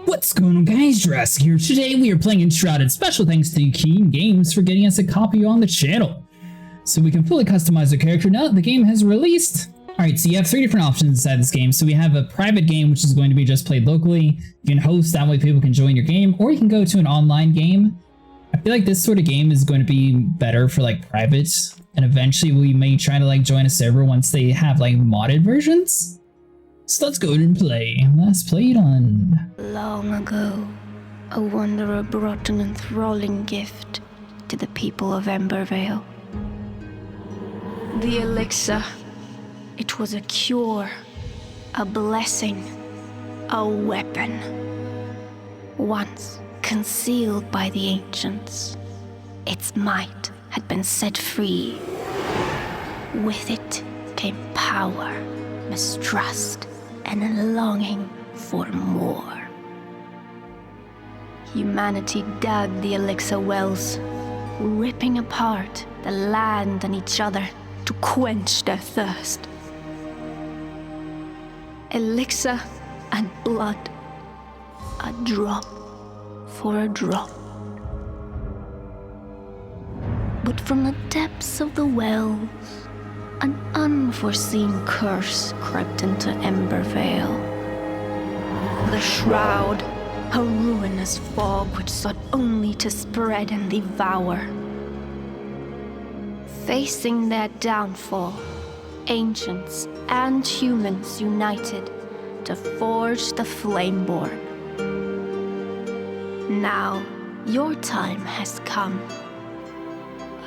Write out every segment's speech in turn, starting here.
What's going on, guys? Jurassic here. Today we are playing Enshrouded. Special thanks to Keen Games for getting us a copy on the channel, so we can fully customize the character now that the game has released. Alright, so you have three different options inside this game. So we have a private game, which is going to be just played locally. You can host, that way people can join your game, or you can go to an online game. I feel like this sort of game is going to be better for like private, and eventually we may try to like join a server once they have like modded versions. So let's go ahead and play. Last played on... Long ago, a wanderer brought an enthralling gift to the people of Embervale. The elixir. It was a cure, a blessing, a weapon. Once concealed by the ancients, its might had been set free. With it came power, mistrust, and a longing for more. Humanity dug the elixir wells, ripping apart the land and each other to quench their thirst. Elixir and blood, a drop for a drop. But from the depths of the wells, an unforeseen curse crept into Embervale. The Shroud, a ruinous fog which sought only to spread and devour. Facing their downfall, ancients and humans united to forge the Flameborn. Now, your time has come.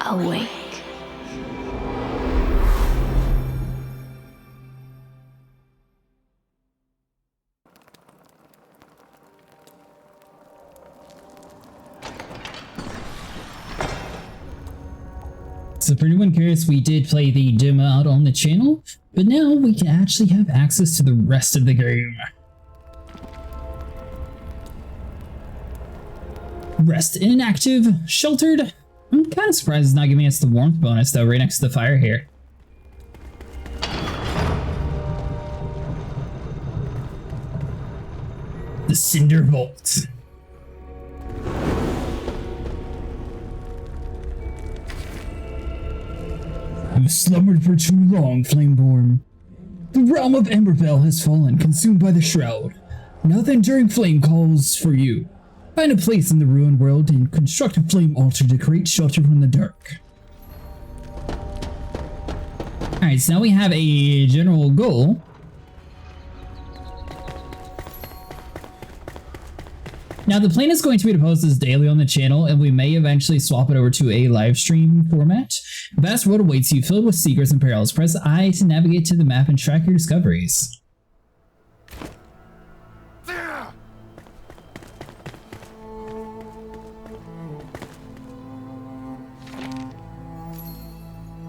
Awake. So for anyone curious, we did play the demo out on the channel, but now we can actually have access to the rest of the game. Rest inactive, sheltered. I'm kind of surprised it's not giving us the warmth bonus though, right next to the fire here. The Cinder Vault. You slumbered for too long, Flameborn. The realm of Embervale has fallen, consumed by the Shroud. Now the enduring flame calls for you. Find a place in the ruined world and construct a flame altar to create shelter from the dark. Alright, so now we have a general goal. Now the plan is going to be to post this daily on the channel, and we may eventually swap it over to a live stream format. A vast world awaits you, filled with secrets and perils. Press I to navigate to the map and track your discoveries.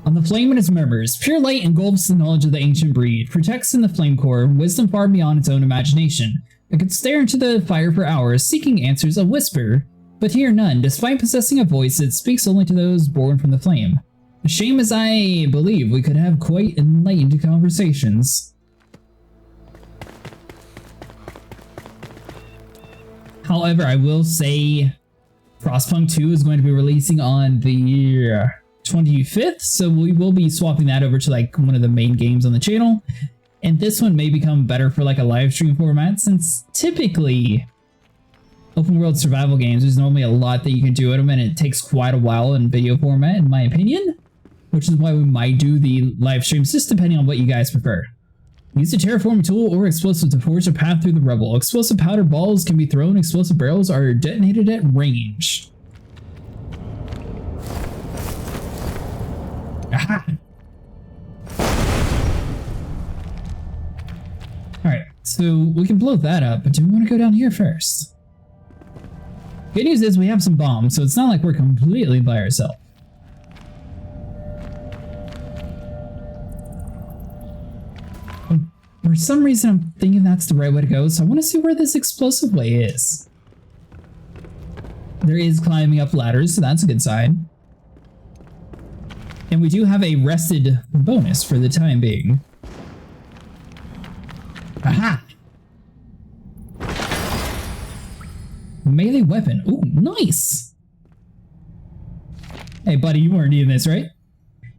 On the flame and its murmurs, pure light engulfs the knowledge of the ancient breed, protects in the flame core, wisdom far beyond its own imagination. It could stare into the fire for hours, seeking answers a whisper, but hear none, despite possessing a voice that speaks only to those born from the flame. A shame as I believe we could have quite enlightened conversations. However, I will say Frostpunk 2 is going to be releasing on the 25th, so we will be swapping that over to like one of the main games on the channel. And this one may become better for like a live stream format, since typically open world survival games, there's normally a lot that you can do at them, and it takes quite a while in video format, in my opinion, which is why we might do the live streams, just depending on what you guys prefer. Use a terraform tool or explosive to forge a path through the rubble. Explosive powder balls can be thrown, explosive barrels are detonated at range. Aha! Alright, so we can blow that up, but do we want to go down here first? Good news is we have some bombs, so it's not like we're completely by ourselves. For some reason, I'm thinking that's the right way to go, so I want to see where this explosive way is. There is climbing up ladders, so that's a good sign. And we do have a rested bonus for the time being. Aha! Melee weapon. Ooh, nice. Hey, buddy, you weren't eating this, right?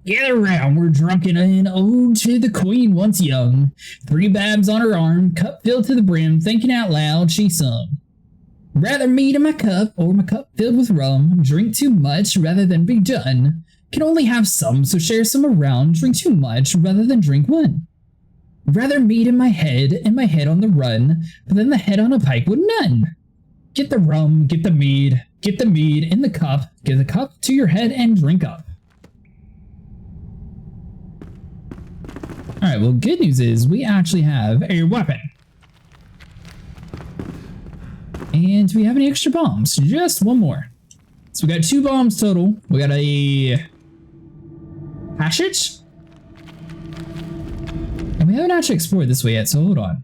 Gather round, we're drunken in ode to the queen once young. 3 babs on her arm, cup filled to the brim, thinking out loud, she sung. Rather mead in my cup, or my cup filled with rum. Drink too much, rather than be done. Can only have some, so share some around. Drink too much, rather than drink one. Rather mead in my head, and my head on the run, but then the head on a pike with none. Get the rum, get the mead in the cup, get the cup to your head and drink up. Alright, well, good news is we actually have a weapon. And do we have any extra bombs? Just one more. So we got 2 bombs total. We got a hatchet. And we haven't actually explored this way yet, so hold on.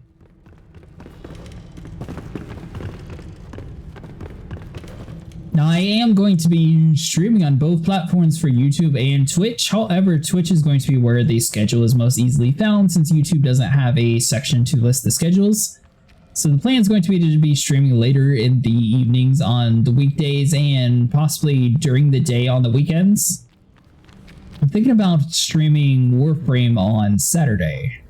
Now, I am going to be streaming on both platforms for YouTube and Twitch. However, Twitch is going to be where the schedule is most easily found since YouTube doesn't have a section to list the schedules. So the plan is going to be streaming later in the evenings on the weekdays and possibly during the day on the weekends. I'm thinking about streaming Warframe on Saturday.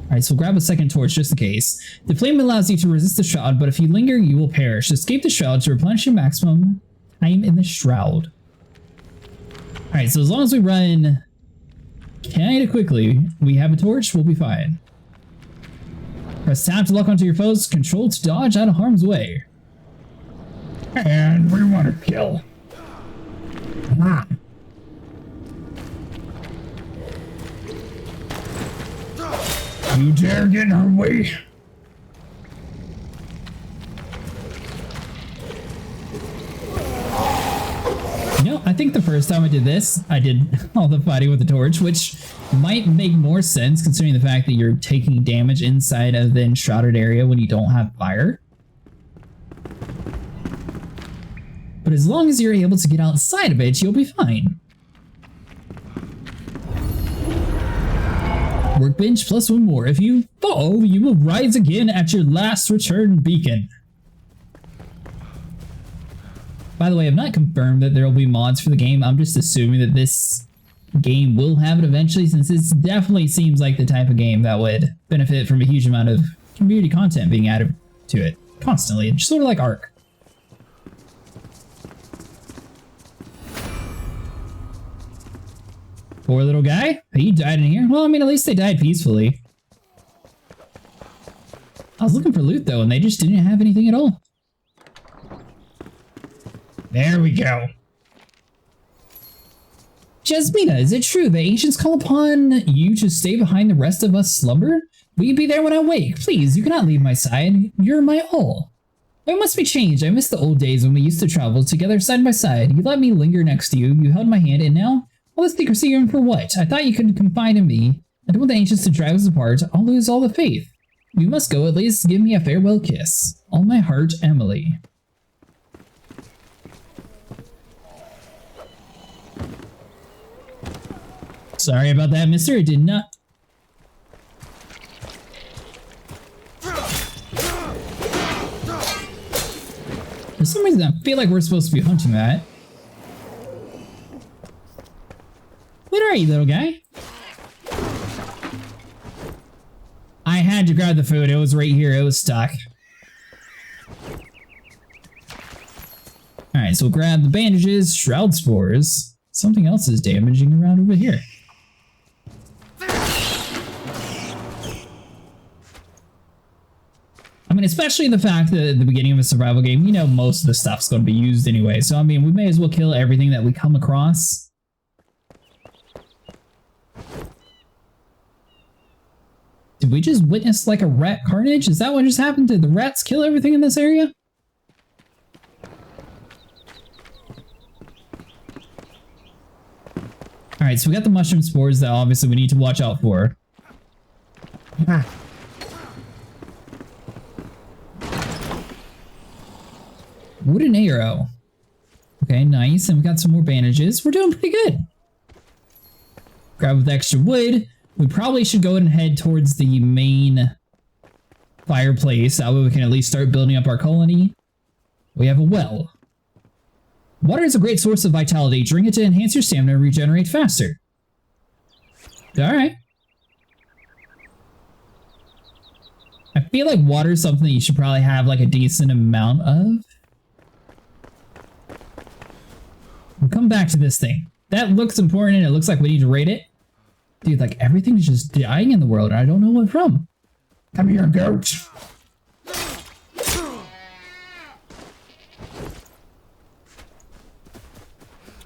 Alright, so grab a second torch just in case. The flame allows you to resist the shroud, but if you linger, you will perish. Escape the shroud to replenish your maximum time in the shroud. Alright, so as long as we run kinda quickly, we have a torch, we'll be fine. Press tab to lock onto your foes, control to dodge out of harm's way. And we want to kill. Ah. You dare get in our way? You know, I think the first time I did this, I did all the fighting with the torch, which might make more sense considering the fact that you're taking damage inside of the enshrouded area when you don't have fire. But as long as you're able to get outside of it, you'll be fine. Workbench plus 1 more. If you fall, you will rise again at your last return beacon. By the way, I've not confirmed that there will be mods for the game. I'm just assuming that this game will have it eventually, since this definitely seems like the type of game that would benefit from a huge amount of community content being added to it constantly. It's sort of like Ark. Poor little guy. He died in here. Well, I mean, at least they died peacefully. I was looking for loot, though, and they just didn't have anything at all. There we go. Jasmina, is it true the ancients call upon you to stay behind the rest of us slumber? Will you be there when I wake? Please, you cannot leave my side. You're my all. I must be changed. I miss the old days when we used to travel together side by side. You let me linger next to you. You held my hand, and now... all this secrecy and for what? I thought you could confide in me. I don't want the ancients to drive us apart. I'll lose all the faith. You must go. At least give me a farewell kiss. All my heart, Emily. Sorry about that, mister. It did not... For some reason, I feel like we're supposed to be hunting that. What are you, little guy? I had to grab the food. It was right here. It was stuck. Alright, so we'll grab the bandages, shroud spores. Something else is damaging around over here. I mean, especially the fact that at the beginning of a survival game, you know most of the stuff's going to be used anyway. So, I mean, we may as well kill everything that we come across. Did we just witness like a rat carnage? Is that what just happened? Did the rats kill everything in this area? Alright, so we got the mushroom spores that obviously we need to watch out for. Ah. Wooden arrow. Okay, nice. And we got some more bandages. We're doing pretty good. Grab with extra wood. We probably should go and head towards the main fireplace. That way we can at least start building up our colony. We have a well. Water is a great source of vitality. Drink it to enhance your stamina and regenerate faster. Alright. I feel like water is something that you should probably have like a decent amount of. We'll come back to this thing. That looks important and it looks like we need to rate it. Dude, like everything's just dying in the world and I don't know what from. Come here, goat.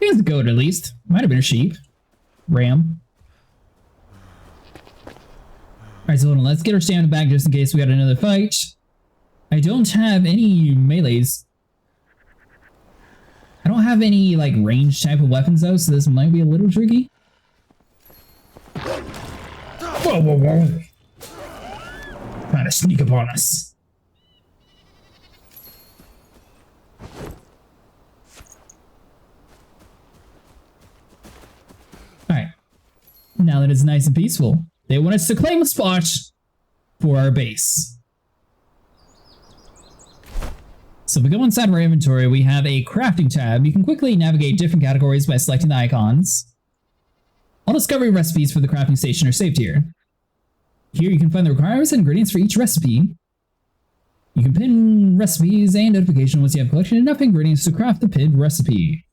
It's a goat at least. Might have been a sheep. Ram. Alright, so hold on. Let's get our stamina back just in case we got another fight. I don't have any melees. I don't have any, like, ranged type of weapons, though, so this might be a little tricky. Whoa, whoa, whoa. Trying to sneak up on us. Alright. Now that it's nice and peaceful, they want us to claim a spot for our base. So if we go inside of our inventory, we have a crafting tab. You can quickly navigate different categories by selecting the icons. All discovery recipes for the crafting station are saved here. Here you can find the requirements and ingredients for each recipe. You can pin recipes and notification once you have collected enough ingredients to craft the pinned recipe.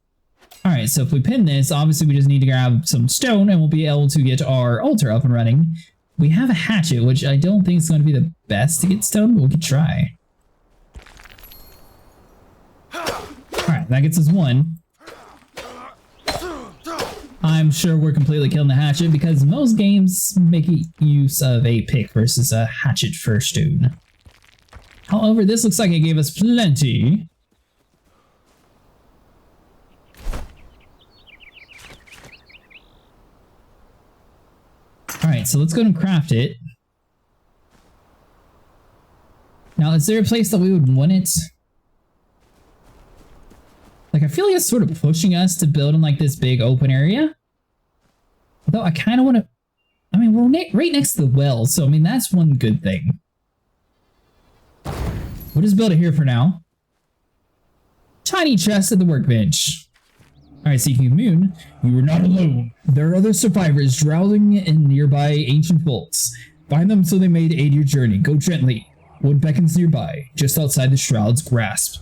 Alright, so if we pin this, obviously we just need to grab some stone and we'll be able to get our altar up and running. We have a hatchet, which I don't think is going to be the best to get stone, but we can try. Alright, that gets us one. I'm sure we're completely killing the hatchet because most games make use of a pick versus a hatchet for stone. However, this looks like it gave us plenty. Alright, so let's go and craft it. Now, is there a place that we would want it? Like, I feel like it's sort of pushing us to build in, like, this big open area. Although, I kind of want to... I mean, we're right next to the well, so, I mean, that's one good thing. We'll just build it here for now. Tiny chest at the workbench. Alright, Seeking Moon, you are not alone. There are other survivors drowning in nearby ancient vaults. Find them so they may aid your journey. Go gently. One beckons nearby, just outside the Shroud's grasp.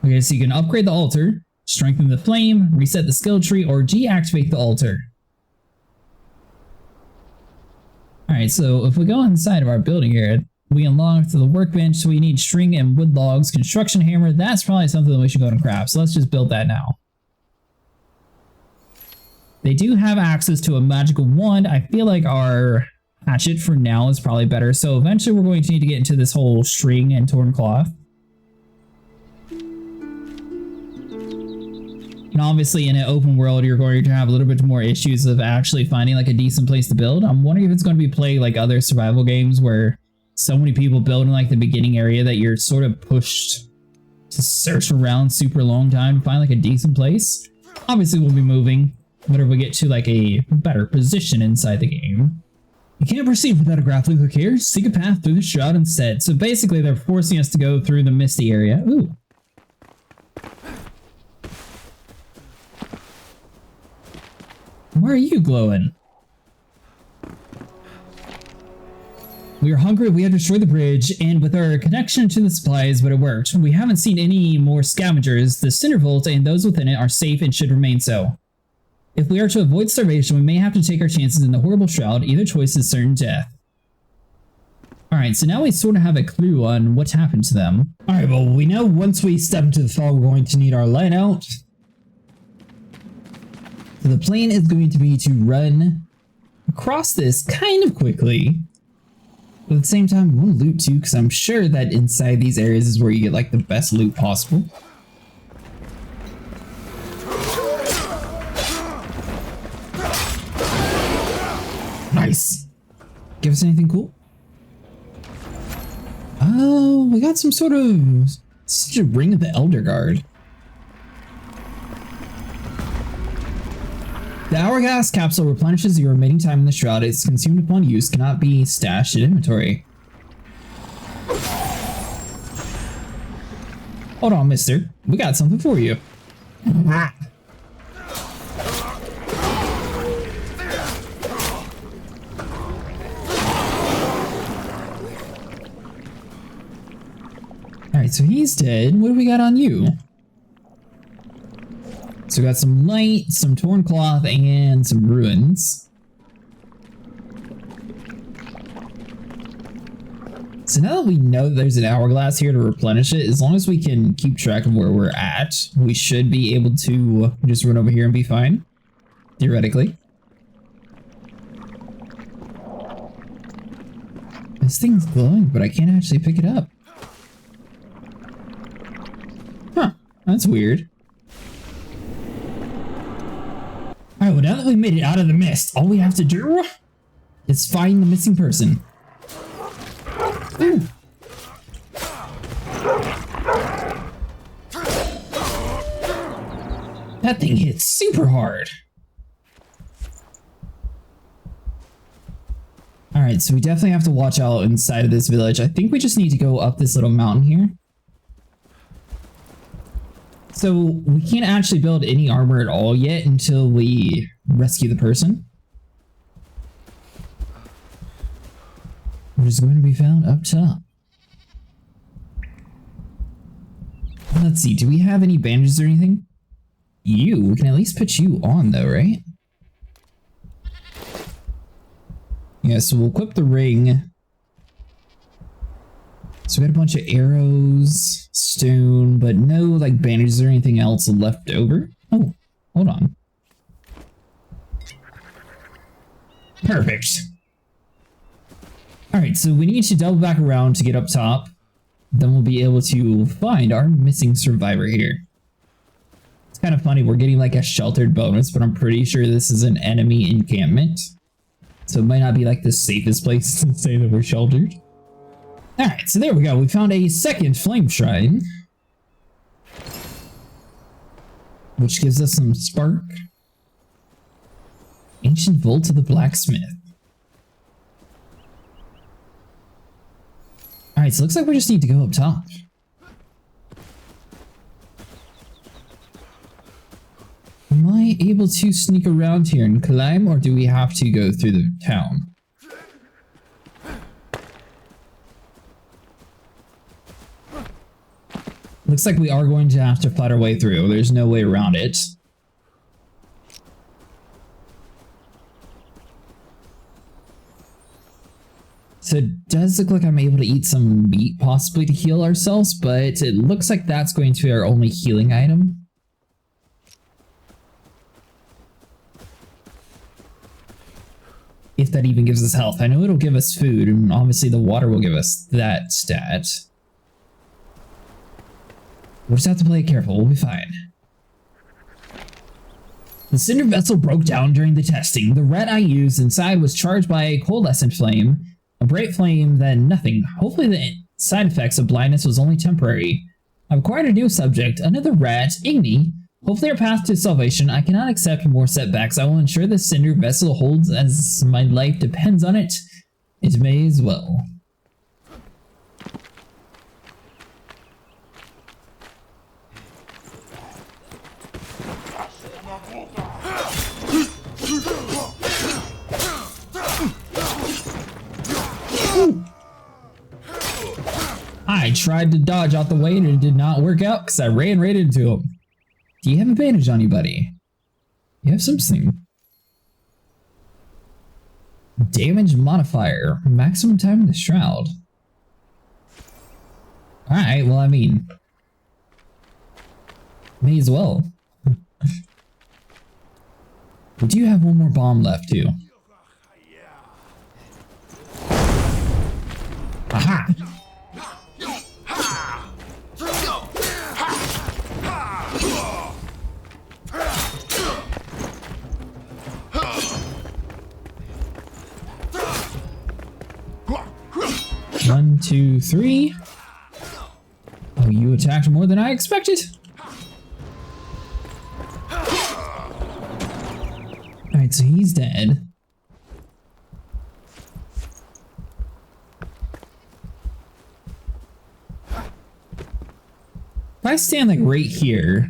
Okay, so you can upgrade the altar, strengthen the flame, reset the skill tree, or deactivate the altar. Alright, so if we go inside of our building here, we unlock to the workbench, so we need string and wood logs, construction hammer. That's probably something that we should go and craft, so let's just build that now. They do have access to a magical wand. I feel like our hatchet for now is probably better, so eventually we're going to need to get into this whole string and torn cloth. And obviously in an open world, you're going to have a little bit more issues of actually finding like a decent place to build. I'm wondering if it's going to be played like other survival games where so many people build in like the beginning area that you're sort of pushed to search around super long time to find like a decent place. Obviously we'll be moving whenever we get to like a better position inside the game. You can't proceed without a grappling hook here. Seek a path through the shroud instead. So basically they're forcing us to go through the misty area. Ooh. Why are you glowing? We are hungry, we have destroyed the bridge, and with our connection to the supplies, but it worked. We haven't seen any more scavengers. The Cinder Vault and those within it are safe and should remain so. If we are to avoid starvation, we may have to take our chances in the horrible shroud. Either choice is certain death. Alright, so now we sort of have a clue on what's happened to them. Alright, well, we know once we step into the fall, we're going to need our light out. So the plan is going to be to run across this kind of quickly. But at the same time, we want to loot too, because I'm sure that inside these areas is where you get like the best loot possible. Nice. Give us anything cool? Oh, we got some sort of such a ring of the Elder Guard. The hourglass capsule replenishes your remaining time in the shroud. It's consumed upon use, cannot be stashed in inventory. Hold on, mister. We got something for you. Alright, so he's dead. What do we got on you? So we got some light, some torn cloth, and some ruins. So now that we know that there's an hourglass here to replenish it, as long as we can keep track of where we're at, we should be able to just run over here and be fine. Theoretically. This thing's glowing, but I can't actually pick it up. Huh, that's weird. Alright, well now that we made it out of the mist, all we have to do is find the missing person. Ooh. That thing hits super hard. Alright, so we definitely have to watch out inside of this village. I think we just need to go up this little mountain here. So we can't actually build any armor at all yet until we rescue the person. Which is going to be found up top. Let's see, do we have any bandages or anything? We can at least put you on though, right? Yeah, so we'll equip the ring. So we got a bunch of arrows, stone, but no like bandages or anything else left over. Oh, hold on. Perfect. Alright, so we need to double back around to get up top. Then we'll be able to find our missing survivor here. It's kind of funny, we're getting like a sheltered bonus, but I'm pretty sure this is an enemy encampment. So it might not be like the safest place to say that we're sheltered. Alright, so there we go. We found a second flame shrine. Which gives us some spark. Ancient vault of the blacksmith. Alright, so it looks like we just need to go up top. Am I able to sneak around here and climb, or do we have to go through the town? Looks like we are going to have to fight our way through. There's no way around it. So it does look like I'm able to eat some meat, possibly to heal ourselves, but it looks like that's going to be our only healing item. If that even gives us health. I know it'll give us food, and obviously the water will give us that stat. We'll just have to play it careful, we'll be fine. The cinder vessel broke down during the testing. The red I used inside was charged by a coalescent flame. A bright flame, then nothing. Hopefully the side effects of blindness was only temporary. I've acquired a new subject, another rat, Igni. Hopefully our path to salvation. I cannot accept more setbacks. I will ensure the cinder vessel holds as my life depends on it. It may as well. I tried to dodge out the way and it did not work out because I ran right into him. Do you have a bandage on you, buddy? You have something. Damage modifier. Maximum time in the shroud. Alright, well, I mean, may as well. We do have one more bomb left, too. Aha! One, two, three. Oh, you attacked more than I expected. Alright, so he's dead. If I stand like right here,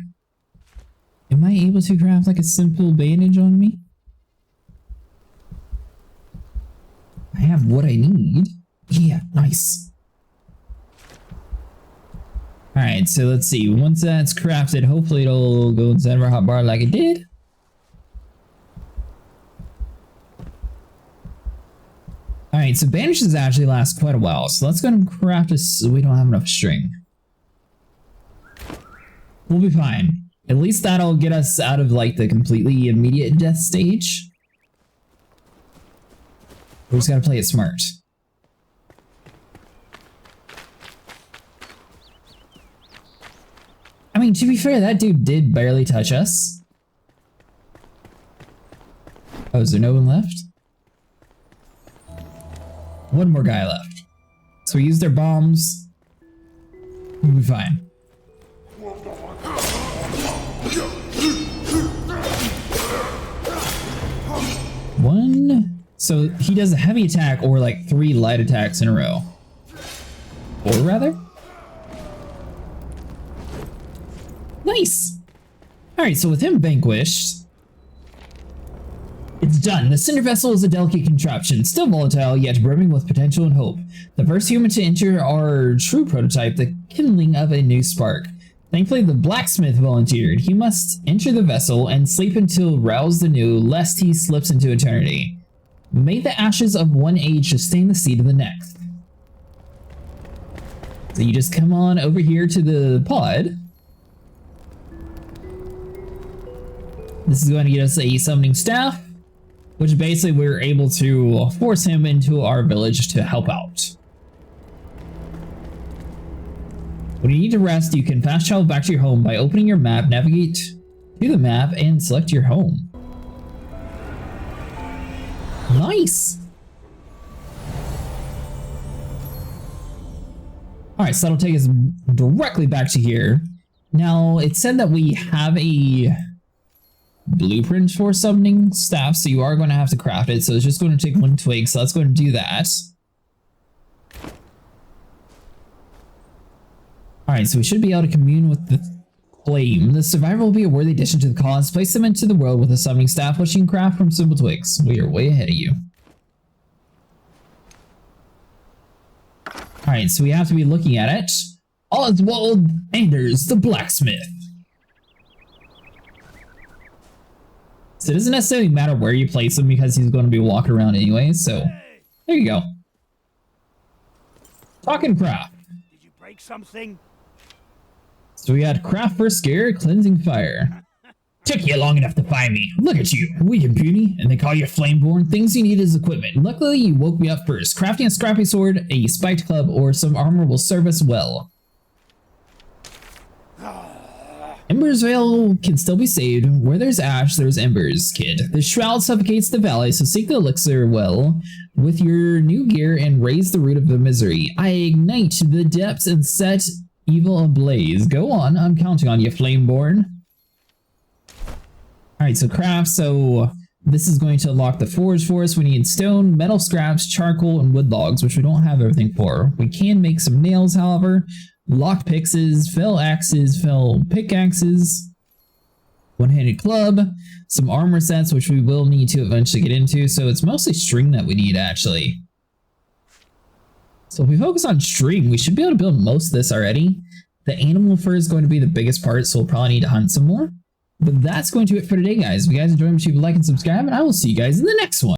am I able to craft like a simple bandage on me? I have what I need. Yeah, nice. Alright, so let's see. Once that's crafted, hopefully it'll go inside of our hotbar like it did. Alright, so bandages actually last quite a while, so let's go ahead and craft this so we don't have enough string. We'll be fine. At least that'll get us out of like the completely immediate death stage. We just gotta play it smart. I mean, to be fair, that dude did barely touch us. Oh, is there no one left? One more guy left. So we use their bombs. We'll be fine. One. So he does a heavy attack or like 3 light attacks in a row. Or rather. Nice! Alright, so with him vanquished, it's done. The cinder vessel is a delicate contraption, still volatile, yet brimming with potential and hope. The first human to enter our true prototype, the kindling of a new spark. Thankfully, the blacksmith volunteered. He must enter the vessel and sleep until roused anew, lest he slips into eternity. May the ashes of one age sustain the seed of the next. So you just come on over here to the pod. This is going to get us a summoning staff, which basically we're able to force him into our village to help out. When you need to rest, you can fast travel back to your home by opening your map, navigate to the map, and select your home. Nice! Alright, so that'll take us directly back to here. Now, it said that we have a blueprint for summoning staff, so you are going to have to craft it, so it's just going to take 1 twig, so let's go and do that. Alright, so we should be able to commune with the flame. The survivor will be a worthy addition to the cause. Place them into the world with a summoning staff, which you can craft from simple twigs. We are way ahead of you. Alright, so we have to be looking at it. Oswald Anders, the blacksmith. So it doesn't necessarily matter where you place him because he's going to be walking around anyway, so there you go. Talking craft. Did you break something? So we got craft for scare, cleansing fire. Took you long enough to find me. Look at you, weak and puny, and they call you flameborn. Things you need is equipment. Luckily, you woke me up first. Crafting a scrappy sword, a spiked club, or some armor will serve us well. Ember's Vale can still be saved. Where there's ash, there's embers, kid. The shroud suffocates the valley, so seek the elixir well with your new gear and raise the root of the misery. I ignite the depths and set evil ablaze. Go on, I'm counting on you, Flameborn. Alright, so craft, so this is going to unlock the forge for us. We need stone, metal scraps, charcoal, and wood logs, which we don't have everything for. We can make some nails, however. Lock pickaxes, fell axes, fell pickaxes, one-handed club, some armor sets, which we will need to eventually get into. So it's mostly string that we need, actually. So if we focus on string, we should be able to build most of this already. The animal fur is going to be the biggest part, so we'll probably need to hunt some more. But that's going to do it for today, guys. If you guys enjoyed, make sure you like and subscribe, and I will see you guys in the next one.